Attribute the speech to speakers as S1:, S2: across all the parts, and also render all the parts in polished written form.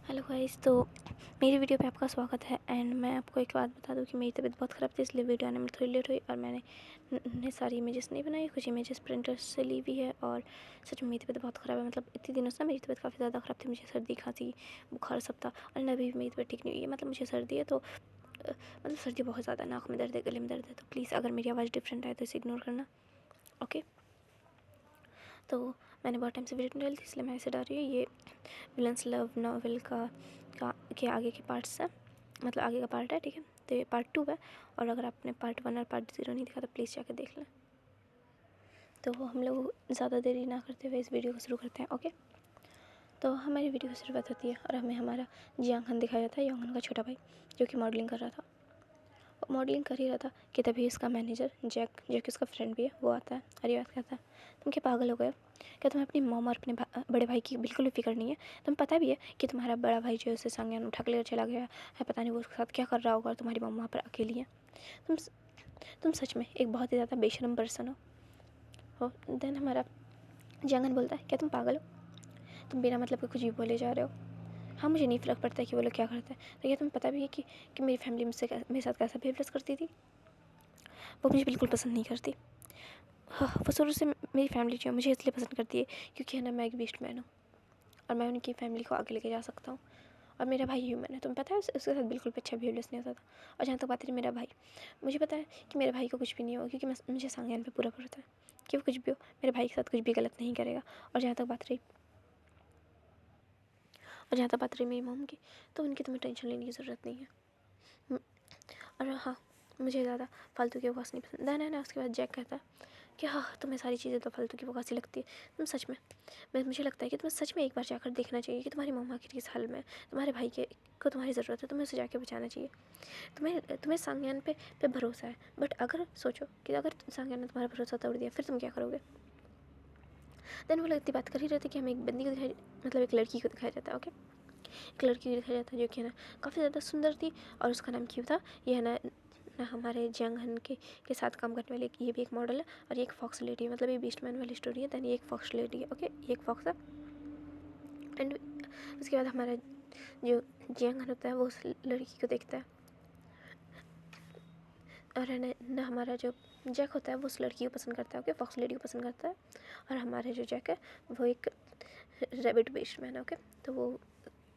S1: Hello guys. तो मेरी video पे आपका स्वागत है। एंड मैं आपको एक बात बता दूं कि मेरी तबीयत बहुत ख़राब थी, इसलिए वीडियो आने में थोड़ी लेट हुई। और मैंने सारी इमेजेस नहीं बनाई, कुछ इमेजेस प्रिंटर से ली हुई है। और सच में मेरी तबीयत बहुत ख़राब है। मतलब इतने दिनों से मेरी तबीयत काफ़ी ज़्यादा ख़राब थी, मुझे सर्दी खांसी बुखार सब था। और अभी भी मेरी तबीयत ठीक नहीं हुई है। मतलब मुझे सर्दी है, तो मतलब सर्दी बहुत ज़्यादा, नाक में दर्द है, गले में दर्द है। तो प्लीज़ अगर मेरी आवाज़ डिफरेंट आए तो इसे इग्नोर करना, ओके। तो मैंने बहुत टाइम से वीडियो नहीं डाली थी, इसलिए मैं ऐसे डाल रही हूँ। ये विलन्स लव नॉवल के आगे के पार्ट्स है, मतलब आगे का पार्ट है, ठीक है। तो ये पार्ट 2 है। और अगर आपने पार्ट 1 और पार्ट 0 नहीं देखा तो प्लीज़ जाकर देख लें। तो हम लोग ज़्यादा देरी ना करते हुए इस वीडियो को शुरू करते हैं, ओके। तो हमारी वीडियो की शुरुआत होती है और हमें हमारा जियांग हन दिखाया जाता है, योंग हन का छोटा भाई, जो कि मॉडलिंग कर रहा था। मॉडलिंग कर ही रहा था कि तभी उसका मैनेजर जैक, जो कि उसका फ्रेंड भी है, वो आता है और ये बात कहता है, तुम क्या पागल हो गए? क्या तुम्हें अपनी मॉम और अपने बड़े भाई की बिल्कुल भी फिक्र नहीं है? तुम्हें पता भी है कि तुम्हारा बड़ा भाई जो है उसे संज्ञान उठा के लेकर चला गया है, पता नहीं वो उसके साथ क्या कर रहा होगा, और तुम्हारी मम्मा वहाँ पर अकेली है। तुम तुम सच में एक बहुत ही ज़्यादा बेशरम पर्सन हो। देन हमारा जंगन बोलता है, क्या तुम पागल हो? तुम बिना मतलब के कुछ भी बोले जा रहे हो। हाँ, मुझे नहीं फ़र्क पड़ता है कि वो लोग क्या करते हैं। तो क्या तुम्हें पता भी है कि मेरी फैमिली मुझसे मेरे साथ कैसा बिहेव करती थी? वो मुझे बिल्कुल पसंद नहीं करती। हाँ, वो शुरू से मेरी फैमिली जो है मुझे इसलिए पसंद करती है क्योंकि है ना, मैं एक बीस्ट मैन हूँ और मैं उनकी फैमिली को आगे लेके जा सकता हूँ। और मेरा भाई ह्यूमन है, तुम्हें पता है, उसके साथ बिल्कुल भी अच्छा बिहेवियर्स नहीं होता था। और जहाँ तक बात रही मेरा भाई, मुझे पता है कि मेरे भाई को कुछ भी नहीं होगा, क्योंकि मुझे संज्ञान पे पूरा भरोसा है कि वो कुछ भी हो, मेरे भाई के साथ कुछ भी गलत नहीं करेगा। और जहाँ तक बात रही मेरी मॉम की, तो उनकी तुम्हें टेंशन लेने की ज़रूरत नहीं है। और हाँ, मुझे ज़्यादा फालतू की बकवास नहीं पसंद है ना। उसके बाद जैक कहता है कि हाँ, तुम्हें सारी चीज़ें तो फालतू की बकवास ही लगती है। तुम सच में, मुझे लगता है कि तुम्हें सच में एक बार जाकर देखना चाहिए कि तुम्हारी मम्मा आखिर किस हाल में है। तुम्हारे भाई के को तुम्हारी ज़रूरत है, तुम्हें उसे जाके बचाना चाहिए। तुम्हें संज्ञान पे भरोसा है, बट अगर सोचो कि अगर संज्ञान ने तुम्हारा भरोसा तोड़ दिया, फिर तुम क्या करोगे? देन वो लोग इतनी बात कर ही रहे थे कि हमें एक बंदी को दिखाई, मतलब एक लड़की को दिखाया जाता है, ओके। एक लड़की को दिखाया जाता है जो कि है ना काफ़ी ज़्यादा सुंदर थी, और उसका नाम क्यों था, ये है ना हमारे जंग हन के साथ काम करने वाले, ये भी एक मॉडल है। और ये एक फॉक्स लेडी है, मतलब ये बीस्टमैन वाली स्टोरी है। दैन ये एक फॉक्स लेडी है, ओके, ये एक फॉक्स है। एंड उसके बाद हमारा जो जंग हन होता है वो उस लड़की को देखता है, और है ना हमारा जो जैक होता है वो उस लड़की को पसंद करता है, ओके, फॉक्स लेडी को पसंद करता है। और हमारे जो जैक है वो एक रेबिट बेस्टमैन है, ओके। तो वो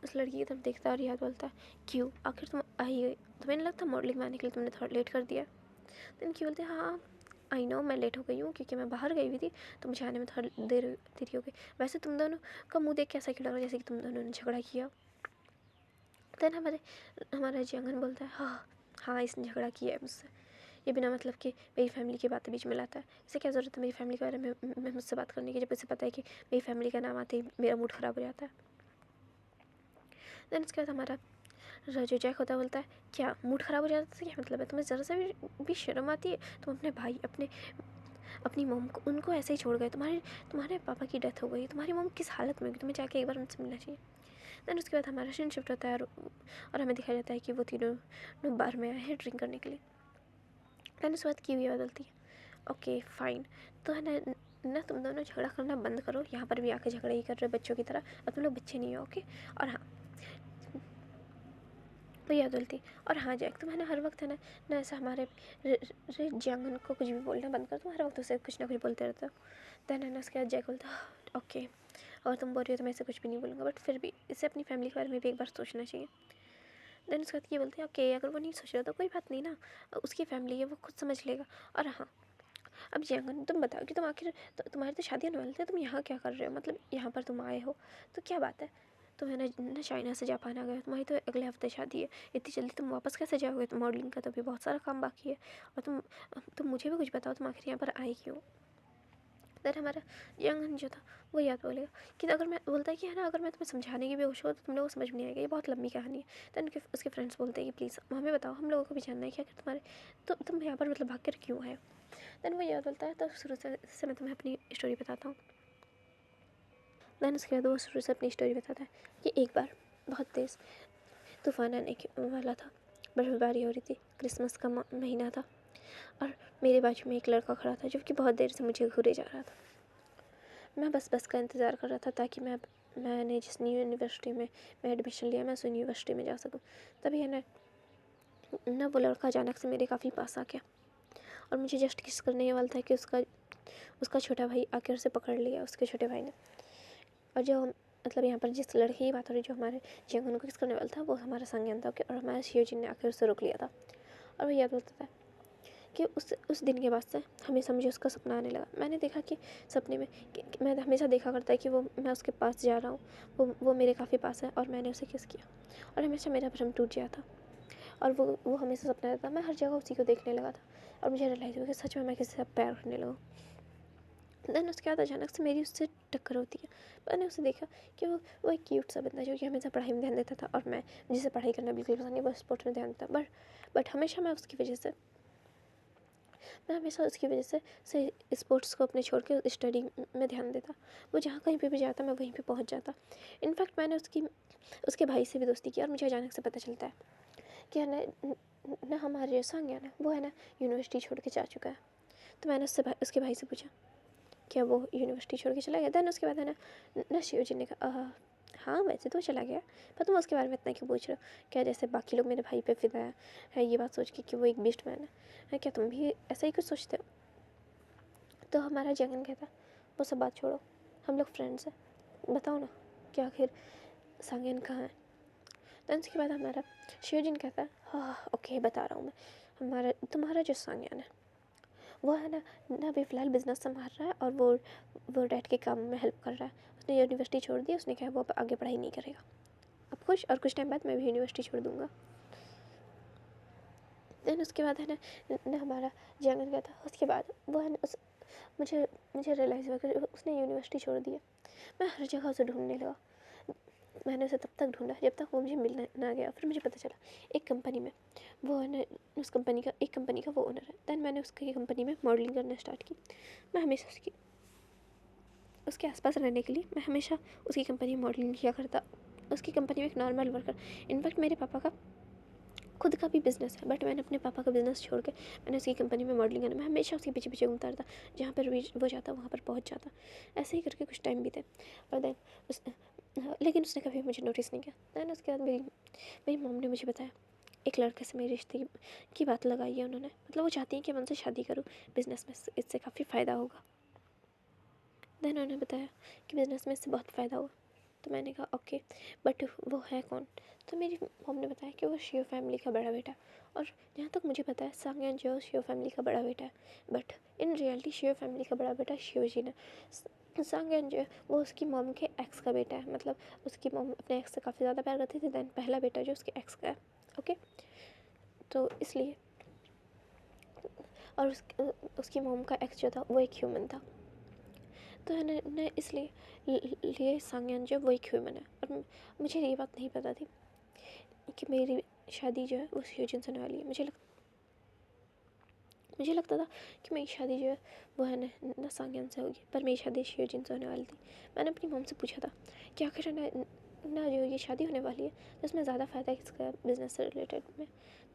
S1: उस लड़की की तरफ देखता है और याद बोलता है, क्यों आखिर तुम आई हुई, तुम्हें नहीं लगता मॉडलिंग में आने के लिए तुमने थोड़ा लेट कर दिया? देन क्यों बोलते हैं, हाँ आई नो मैं लेट हो गई हूँ क्योंकि मैं बाहर गई हुई थी, तो मुझे आने में थोड़ा देरी हो गई। वैसे तुम दोनों का मुँह देख के ऐसा क्यों लग रहा है जैसे कि तुम दोनों ने झगड़ा किया? देन हमारा जंगन बोलता है, हाँ हाँ इसने झगड़ा किया है मुझसे, ये बिना मतलब कि मेरी फैमिली की बातें बीच में लाता है। इसे क्या ज़रूरत है मेरी फैमिली के बारे में मुझसे बात करने की, जब इसे पता है कि मेरी फैमिली का नाम आते ही मेरा मूड ख़राब हो जाता है। देन उसके बाद हमारा जो जैक होता है बोलता है, क्या मूड ख़राब हो जाता है? क्या मतलब है? तुम्हें ज़रा सा भी शर्म आती है? तुम अपने भाई, अपनी मॉम को, उनको ऐसे ही छोड़ गए, तुम्हारे पापा की डेथ हो गई, तुम्हारी मॉम किस हालत में होगी, तुम्हें जाके एक बार उनसे मिलना चाहिए। देन उसके बाद हमारा सीन शिफ्ट होता है और हमें दिखाया जाता है कि वो तीनों बार में आए हैं ड्रिंक करने के लिए। देन उसके बाद की हुई बदलती है, ओके फाइन। तो है ना तुम दोनों झगड़ा करना बंद करो, यहाँ पर भी आके झगड़ा ही कर रहे हो बच्चों की तरह, और तुम लोग बच्चे नहीं हो, ओके। और हाँ, वो याद बोलती, और हाँ जैक, तुम है ना हर वक्त है ना ऐसा हमारे जंगन को कुछ भी बोलना बंद कर, तुम हर वक्त उसे कुछ ना कुछ बोलते रहते हो। देन है ना उसके बाद जैक बोलता, ओके, और तुम बोल रही हो तो मैं ऐसे कुछ भी नहीं बोलूँगा, बट फिर भी इसे अपनी फैमिली के बारे में भी एक बार सोचना चाहिए। देन उसके बाद ये बोलते हैं, ओके अगर वो नहीं सोच रहा तो कोई बात नहीं ना, उसकी फैमिली है, वो खुद समझ लेगा। और हाँ, अब जंगन तुम बताओ कि तुम आखिर तुम्हारी तो शादी होने वाली थी, तुम यहाँ क्या कर रहे हो? मतलब यहाँ पर तुम आए हो तो क्या बात है? तुम है ना चाइना से जापान आ गए, तुम्हारी तो अगले हफ्ते शादी है, इतनी जल्दी तुम वापस कैसे जाओगे? तुम मॉडलिंग का तो भी बहुत सारा काम बाकी है, और तुम मुझे भी कुछ बताओ, तुम आखिर यहाँ पर आए क्यों? देन हमारा यंगन जो था वो याद बोलेगा कि अगर मैं बोलता है कि है ना, अगर मैं तुम्हें समझाने की भी कोशिश हो तो तुम लोगों को समझ में नहीं आएगा, ये बहुत लंबी कहानी है। देन उसके फ्रेंड्स बोलते हैं कि प्लीज़ हमें बताओ, हम लोगों को भी जानना है कि आखिर तुम्हारे तो तुम यहाँ पर मतलब भाग कर क्यों आए? देन वो याद बोलता है, तो शुरू से मैं तुम्हें अपनी स्टोरी बताता हूँ। देन उसके बाद वो शुरू से अपनी स्टोरी बताता है कि एक बार बहुत तेज़ तूफान आने वाला था, बर्फ़बारी हो रही थी, क्रिसमस का महीना था, और मेरे बाजू में एक लड़का खड़ा था जो कि बहुत देर से मुझे घूरे जा रहा था। मैं बस का इंतज़ार कर रहा था ताकि मैं मैंने जिस यूनिवर्सिटी में मैं एडमिशन लिया मैं उस यूनिवर्सिटी में जा सकूँ। तभी है ना वो लड़का अचानक से मेरे काफ़ी पास आ गया और मुझे जस्ट किस करने ही वाला था कि उसका छोटा भाई आके उसे पकड़ लिया, उसके छोटे भाई ने। और जो मतलब यहाँ पर जिस लड़के की बात हो रही जो हमारे जीवन को किस करने वाला था वो हमारा संज्ञान था और हमारे शिवजिन ने आकर उसे रोक लिया था। और वो याद होता था कि उस दिन के बाद से हमेशा मुझे उसका सपना आने लगा। मैंने देखा कि सपने में कि मैं हमेशा देखा करता है कि मैं उसके पास जा रहा हूँ, वो मेरे काफ़ी पास है और मैंने उसे किस किया और हमेशा मेरा भ्रम टूट गया था और वो हमेशा सपना रहता। मैं हर जगह उसी को देखने लगा था और मुझे रियलाइज़ हुआ कि सच में मैं किसी से प्यार करने लगा। देन उसके बाद अचानक से मेरी उससे टक्कर होती है। मैंने उसे देखा कि वो एक क्यूट सा बंदा जो कि हमेशा पढ़ाई में ध्यान देता था और मैं जिसे पढ़ाई करना बिल्कुल पसंद नहीं, वो स्पोर्ट्स में ध्यान देता। बट हमेशा मैं हमेशा उसकी वजह से स्पोर्ट्स को अपने छोड़ के स्टडी में ध्यान देता। वो जहाँ कहीं पे भी जाता मैं वहीं पे पहुँच जाता। इनफैक्ट मैंने उसके भाई से भी दोस्ती की और मुझे अचानक से पता चलता है कि है ना हमारे जैसा गया ना वो है ना यूनिवर्सिटी छोड़ के जा चुका है। तो मैंने उसके भाई से पूछा क्या वो यूनिवर्सिटी छोड़ के चला गया। देन उसके बाद है ना शिव जी ने कहा हाँ वैसे तो चला गया, पर तुम उसके बारे में इतना क्यों पूछ रहे हो? क्या जैसे बाकी लोग मेरे भाई पे फिदा है ये बात सोच के कि वो एक बिस्ट मैन है, क्या तुम भी ऐसा ही कुछ सोचते हो? तो हमारा जगन कहता वो सब बात छोड़ो, हम लोग फ्रेंड्स हैं, बताओ ना कि आखिर सांगन कहाँ है? देन उसके बाद हमारा शिवजिन कहता है हाँ ओके बता रहा हूँ मैं, तुम्हारा जो सांगन है वो है ना अभी फ़िलहाल बिज़नेस संभाल रहा है और वो डैड के काम में हेल्प कर रहा है। उसने यूनिवर्सिटी छोड़ दी, उसने कहा वो अब आगे पढ़ाई नहीं करेगा। अब खुश और कुछ टाइम बाद मैं भी यूनिवर्सिटी छोड़ दूँगा। देन उसके बाद है ना हमारा जंगल का था। उसके बाद वो है ना मुझे रियलाइज़ हुआ कि उसने यूनिवर्सिटी छोड़ दी है। मैं हर जगह उसे ढूँढने लगा। मैंने उसे तब तक ढूँढा जब तक वो मुझे मिल ना गया। फिर मुझे पता चला एक कंपनी में वो है ना एक कंपनी का वो ओनर है। दैन मैंने उसकी कंपनी में मॉडलिंग करना स्टार्ट की। मैं हमेशा उसके आसपास रहने के लिए मैं हमेशा उसकी कंपनी में मॉडलिंग किया करता। उसकी कंपनी में एक नॉर्मल वर्कर। इनफैक्ट मेरे पापा का खुद का भी बिज़नेस है, बट मैंने अपने पापा का बिज़नेस छोड़ के मैंने उसकी कंपनी में मॉडलिंग करना। मैं हमेशा उसके पीछे पीछे घूमता रहता, जहाँ पर भी वो जाता वहाँ पर पहुँच जाता। ऐसे ही करके कुछ टाइम बीते और देन लेकिन उसने कभी मुझे नोटिस नहीं किया। दैन उसके बाद मेरी मॉम ने मुझे बताया एक लड़के से मेरे रिश्ते की बात लगाई है उन्होंने। मतलब वो चाहती हैं कि मैं उनसे शादी करूँ, बिज़नेस में इससे काफ़ी फ़ायदा होगा। देन उन्होंने बताया कि बिज़नेस में इससे बहुत फ़ायदा हुआ। तो मैंने कहा ओके, बट वो है कौन? तो मेरी मॉम ने बताया कि वो शिव फैमिली का बड़ा बेटा। और जहाँ तक मुझे पता है सांगन जो शिव फैमिली का बड़ा बेटा है, but in reality Shiv family का बड़ा बेटा शिवजी ने। सांगन जो है वो उसकी मॉम के एक्स का बेटा है। मतलब उसकी मॉम अपने एक्स से काफ़ी ज़्यादा प्यार करती थी। दैन पहला बेटा जो उसके एक्स का है। ओके, तो इसलिए और उसकी मॉम का एक्स जो था वो एक ह्यूमन था। तो है ना इसलिए सांगन जो वो एक ह्यूमन है। और मुझे ये बात नहीं पता थी कि मेरी शादी जो है वो शिवजिन से होने वाली है। मुझे लगता था कि मेरी शादी जो है वो है ना सांगन से होगी, पर मेरी शादी शिवजिन से होने वाली थी। मैंने अपनी मॉम से पूछा था कि आखिर ना जो ये शादी होने वाली है तो इसमें ज़्यादा फ़ायदा किसका बिज़नेस से रिलेटेड में?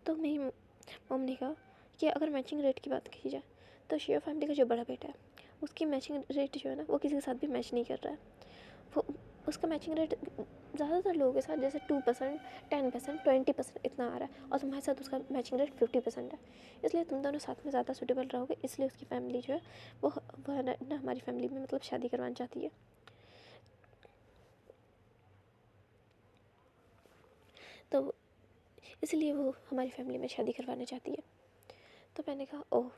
S1: तो मेरी मॉम ने कहा कि अगर मैचिंग रेट की बात की जाए तो शिव फैमिली का जो बड़ा बेटा है उसकी मैचिंग रेट जो है ना वो किसी के साथ भी मैच नहीं कर रहा है। वो उसका मैचिंग रेट ज़्यादातर लोगों के साथ जैसे 2%, 10%, 20% इतना आ रहा है और तुम्हारे साथ उसका मैचिंग रेट 50% है। इसलिए तुम दोनों साथ में ज़्यादा सूटेबल रहोगे। इसलिए उसकी फैमिली जो है वो है ना हमारी फैमिली में मतलब शादी करवाना चाहती है। तो इसलिए वो हमारी फैमिली में शादी करवाना चाहती है। तो मैंने कहा ओह,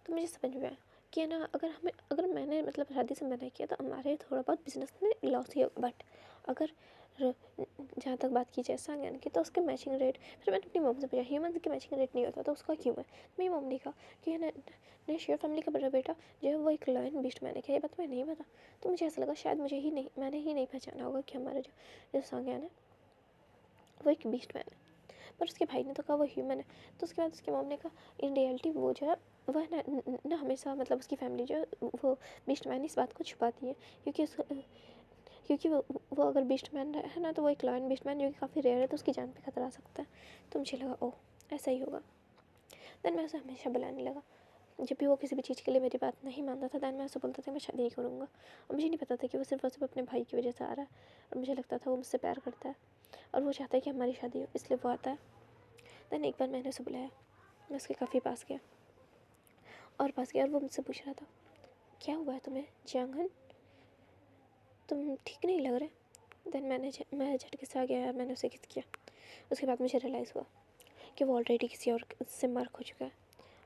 S1: तो मुझे समझ में आया कि ना अगर मैंने मतलब शादी से मना किया तो हमारे थोड़ा बहुत बिजनेस में लॉस ही होगा। बट अगर जहाँ तक बात की जाए सांगन की तो उसके मैचिंग रेट, फिर मैंने अपनी मॉम से पूछा ह्यूमन के मैचिंग रेट नहीं होता तो उसका क्यों है? मेरी मॉम ने कहा कि है ना शेयर फैमिली का बड़ा बेटा जो है वो एक लायन बीस्ट मैंने क्या, ये बात मैं नहीं पता। तो मुझे ऐसा लगा शायद मैंने ही नहीं पहचाना होगा कि हमारा जो सांगन है वो एक बीस्ट मैन है। पर उसके भाई ने तो कहा वो ह्यूमन है। तो उसके बाद उसकी मॉम ने कहा इन रियलिटी वो जो है वो है ना हमेशा मतलब उसकी फैमिली जो है वो बीस्ट मैन इस बात को छुपाती है क्योंकि वो अगर बीस्ट मैन है ना तो वो एक लॉयन बीस्ट मैन जो कि काफ़ी रेयर है तो उसकी जान पे खतरा आ सकता है। तो मुझे लगा ओह ऐसा ही होगा। देन मैं उसे हमेशा बुलाने लगा जब भी वो किसी भी चीज़ के लिए मेरी बात नहीं मानता था, दैन मैं उसे बोलता था मैं शादी नहीं करूँगा। और मुझे नहीं पता था कि वो सिर्फ और सिर्फ अपने भाई की वजह से आ रहा है, और मुझे लगता था वो मुझसे प्यार करता है और वो चाहता है कि हमारी शादी हो, इसलिए वो आता है। दैन एक बार मैंने उसे बुलाया, मैं उसके काफ़ी पास गया और वो मुझसे पूछ रहा था, क्या हुआ है तुम्हें जियांगन, तुम ठीक नहीं लग रहे। दैन मैं झटके से आ गया और मैंने उसे किस किया। उसके बाद मुझे रियलाइज़ हुआ कि वो ऑलरेडी किसी और से मार खा चुका है।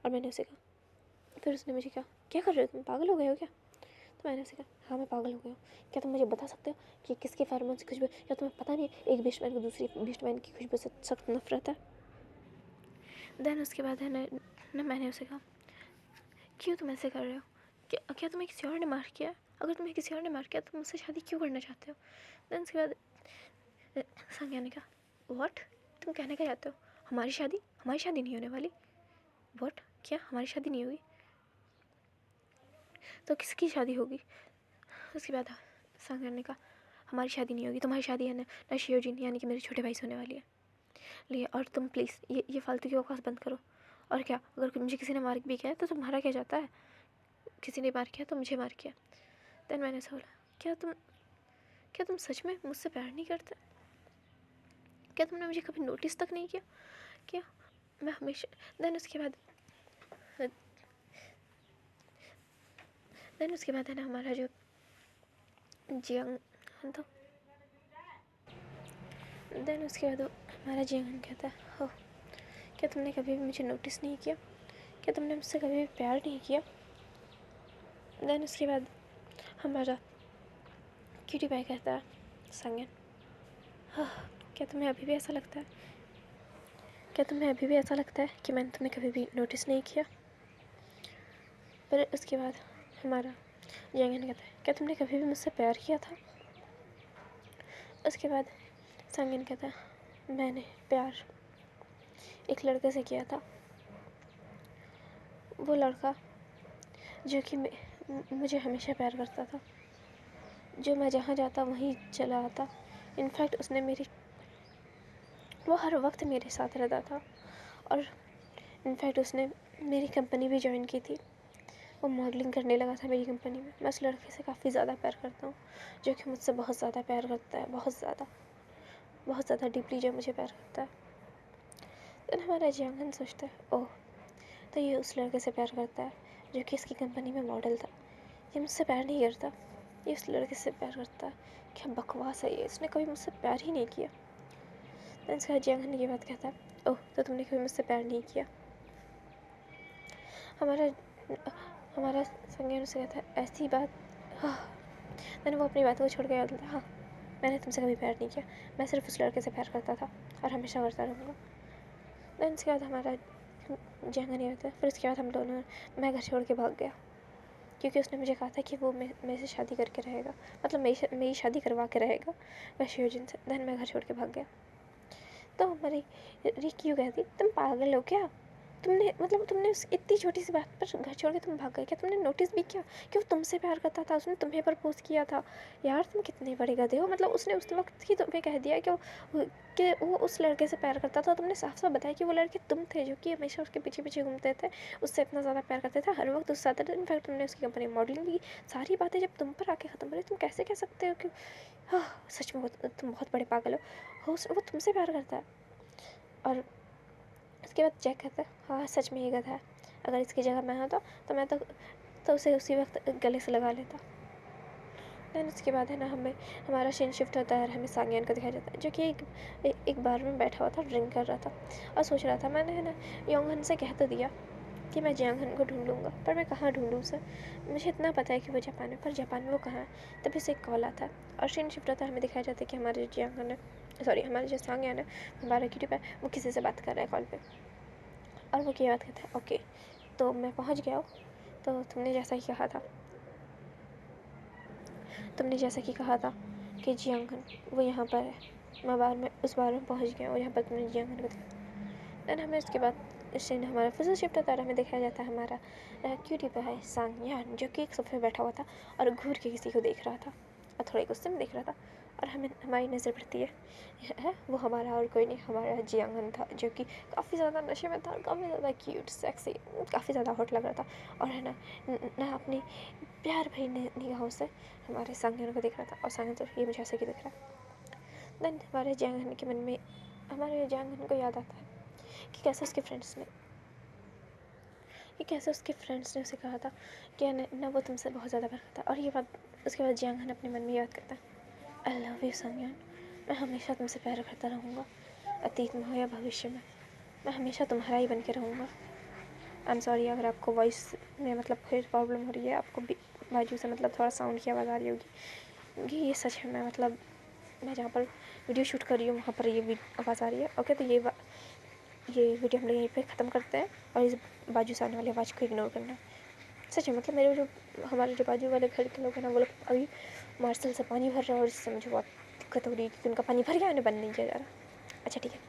S1: और मैंने उसे कहा, फिर उसने मुझे कहा, क्या कर रहे हो तुम, पागल हो गए हो क्या। तो मैंने उसे कहा, हाँ मैं पागल हो गया हूँ। क्या तुम मुझे बता सकते हो कि किसके फेरोमोन से खुशबू, या तुम्हें पता नहीं एक बेस्टमैन को दूसरी बेस्टमैन की खुशबू से सख्त नफरत है। दैन उसके बाद है ना मैंने उसे कहा, क्यों तुम ऐसे कर रहे हो, क्या तुम्हें किसी और ने मार किया, अगर तुम्हें किसी और ने मार किया तो मुझसे शादी क्यों करना चाहते हो। दैन उसके बाद संज्ञा ने कहा, व्हाट, तुम कहने क्या चाहते हो, हमारी शादी नहीं होने वाली। व्हाट, क्या हमारी शादी नहीं होगी, तो किसकी शादी होगी। उसके बाद संज्ञा ने कहा, हमारी शादी नहीं होगी, तुम्हारी शादी है ना शियोजिन यानी कि मेरे छोटे भाई से होने वाली है। लिए और तुम प्लीज़ ये फालतू की औकात बंद करो। और क्या, अगर मुझे किसी ने मार भी किया है तो तुम्हारा क्या जाता है, किसी ने मार किया तो मुझे मार किया। दैन मैंने ऐसा बोला, क्या तुम सच में मुझसे प्यार नहीं करते, क्या तुमने मुझे कभी नोटिस तक नहीं किया, क्या मैं हमेशा। देन उसके बाद है ना हमारा जो जियांग तो देन उसके बाद हमारा जियांग कहता है, हो क्या तुमने कभी भी मुझे नोटिस नहीं किया, क्या तुमने मुझसे कभी भी प्यार नहीं किया। देन उसके बाद हमारा क्यूटी भाई कहता है, संगन, हाँ क्या तुम्हें अभी भी ऐसा लगता है कि मैंने तुम्हें कभी भी नोटिस नहीं किया। पर उसके बाद हमारा जियांग कहता है, क्या तुमने कभी भी मुझसे प्यार किया था। उसके बाद संगन कहता है, मैंने प्यार एक लड़के से किया था, वो लड़का जो कि मुझे हमेशा प्यार करता था, जो मैं जहाँ जाता वहीं चला आता। इनफैक्ट वो हर वक्त मेरे साथ रहता था, और इनफैक्ट उसने मेरी कंपनी भी ज्वाइन की थी, वो मॉडलिंग करने लगा था मेरी कंपनी में। मैं उस लड़के से काफ़ी ज़्यादा प्यार करता हूँ, जो कि मुझसे बहुत ज़्यादा प्यार करता है, बहुत ज़्यादा डीपली जो मुझे प्यार करता है। तो हमारा जियांगन सोचता है, ओह तो ये उस लड़के से प्यार करता है जो कि इसकी कंपनी में मॉडल था, ये मुझसे प्यार नहीं करता, ये उस लड़के से प्यार करता है। क्या बकवास है ये, इसने कभी मुझसे प्यार ही नहीं किया। तो इसका जियांगन ये बात कहता है, ओह तो तुमने कभी मुझसे प्यार नहीं किया। हमारा संज्ञान से कहता है, ऐसी बात, हाँ। मैंने वो अपनी बातों को छोड़ के बोलता, हाँ मैंने तुमसे कभी प्यार नहीं किया, मैं सिर्फ उस लड़के से प्यार करता था और हमेशा करता रहूँगा। देन उसके बाद हमारा जियांगन ये होता है, फिर उसके बाद मैं घर छोड़ के भाग गया, क्योंकि उसने मुझे कहा था कि वो मेरे से शादी करके रहेगा, मतलब मेरी शादी करवा के रहेगा वह शिवजिन से। देन मैं घर छोड़ के भाग गया। तो हमारी री क्यों कहती, तुम पागल हो क्या, तुमने उस इतनी छोटी सी बात पर घर छोड़ के तुम भाग गए, क्या तुमने नोटिस भी किया कि वो तुमसे प्यार करता था, उसने तुम्हें प्रपोज किया था। यार तुम कितने बड़े गधे हो, मतलब उसने उस वक्त ही तुम्हें कह दिया कि वो उस लड़के से प्यार करता था। तुमने साफ साफ बताया कि वो लड़के तुम थे जो कि हमेशा उसके पीछे पीछे घूमते थे, उससे इतना ज़्यादा प्यार करते थे, हर वक्त उससे ज़्यादा। इनफैक्ट तुमने उसकी कंपनी मॉडलिंग की, सारी बातें जब तुम पर आके ख़त्म करी, तुम कैसे कह सकते हो कि हाँ सच में तुम बहुत बड़े पागल हो, वो तुमसे प्यार करता है। और उसके बाद चेक करता है, हाँ सच में ये गधा है, अगर इसकी जगह मैं होता तो मैं तो उसे उसी वक्त गले से लगा लेता। देन उसके बाद है ना हमारा सीन शिफ्ट होता है और हमें सांग्यान को दिखाया जाता है, जो कि एक बार में बैठा हुआ था, ड्रिंक कर रहा था और सोच रहा था, मैंने है ना योंगहन से कह तो दिया कि मैं जियांगहन को ढूंढ लूँगा, पर मैं कहाँ ढूंढूँ उसे। मुझे इतना पता है कि वो जापान में, पर जापान में वो कहाँ है। तभी से एक कॉल आता है और सीन शिफ्ट होता है, हमें दिखाया जाता है कि हमारे जियांगहन है, सॉरी हमारे जो सांग्यान है, हमारा क्यूटी पे वो किसी से बात कर रहा है कॉल पर। और वो क्या बात करता है, ओके तो मैं पहुंच गया हूँ, तो तुमने जैसा कि कहा था कि जियांगन वो यहाँ पर है, मैं उस बार में पहुंच गया हूँ यहाँ पर, तुमने जियांगन को देखा। देन हमें उसके बाद सीन हमारा फिर से शिफ्ट होता है, हमें दिखाया जाता है हमारा क्यूटी पे है सांग्यान, जो कि एक सोफे पे बैठा हुआ था और घूर के किसी को देख रहा था और थोड़े गुस्से में देख रहा था। और हमें हमारी नज़र पड़ती है वो हमारा और कोई नहीं, हमारा जियांगन था, जो कि काफ़ी ज़्यादा नशे में था, काफ़ी ज़्यादा क्यूट सेक्सी, काफ़ी ज़्यादा हॉट लग रहा था। और है ना अपनी प्यार भरी निगाहों से हमारे सांगन को देख रहा था, और सांगन तो ये मुझे ऐसे कि देख रहा है। देन हमारे जियांगन के मन में, हमारे जियांगन को याद आता है कि कैसे उसके फ्रेंड्स ने उसे कहा था कि ना वो तुमसे बहुत ज़्यादा प्यार करता है। और ये बात उसके बाद जियांगन अपने मन में याद करता है, आई लव यू संगयन, मैं हमेशा तुमसे प्यार करता रहूँगा, अतीत में हो या भविष्य में, मैं हमेशा तुम्हारा ही बन के रहूँगा। आई एम सॉरी अगर आपको वॉइस में मतलब फिर प्रॉब्लम हो रही है, आपको भी बाजू से मतलब थोड़ा साउंड की आवाज़ आ रही होगी, ये सच है। मैं मतलब मैं जहाँ पर वीडियो शूट कर रही हूँ वहाँ पर ये आवाज़ आ रही है। ओके, तो ये वीडियो हम लोग यहीं पे ख़त्म करते हैं, और इस बाजू से आने वाली आवाज़ को इग्नोर करना। सच है, मतलब हमारे जो बाजू वाले घर के लोग हैं ना, वो लोग अभी मार्शल से पानी भर रहा है, और इससे मुझे बहुत दिक्कत हो रही है क्योंकि उनका पानी भर गया, उन्हें बंद नहीं किया जा रहा। अच्छा ठीक है,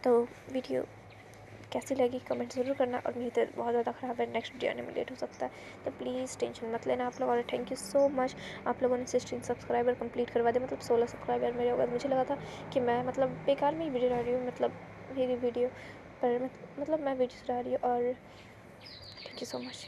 S1: तो वीडियो कैसी लगी कमेंट ज़रूर करना, और मेरी तबीयत बहुत ज़्यादा ख़राब है, नेक्स्ट वीडियो आने में लेट हो सकता है, तो प्लीज़ टेंशन मत लेना आप लोग। और थैंक यू सो मच, आप लोगों ने 16 सब्सक्राइबर कंप्लीट करवा दिया, मतलब 16 सब्सक्राइबर मेरे हो गए। मुझे लगा था कि मैं मतलब बेकार में ही वीडियो डाल रही हूँ, मतलब मेरी वीडियो पर मतलब मैं वीडियोस डाल रही हूँ। और थैंक यू सो मच।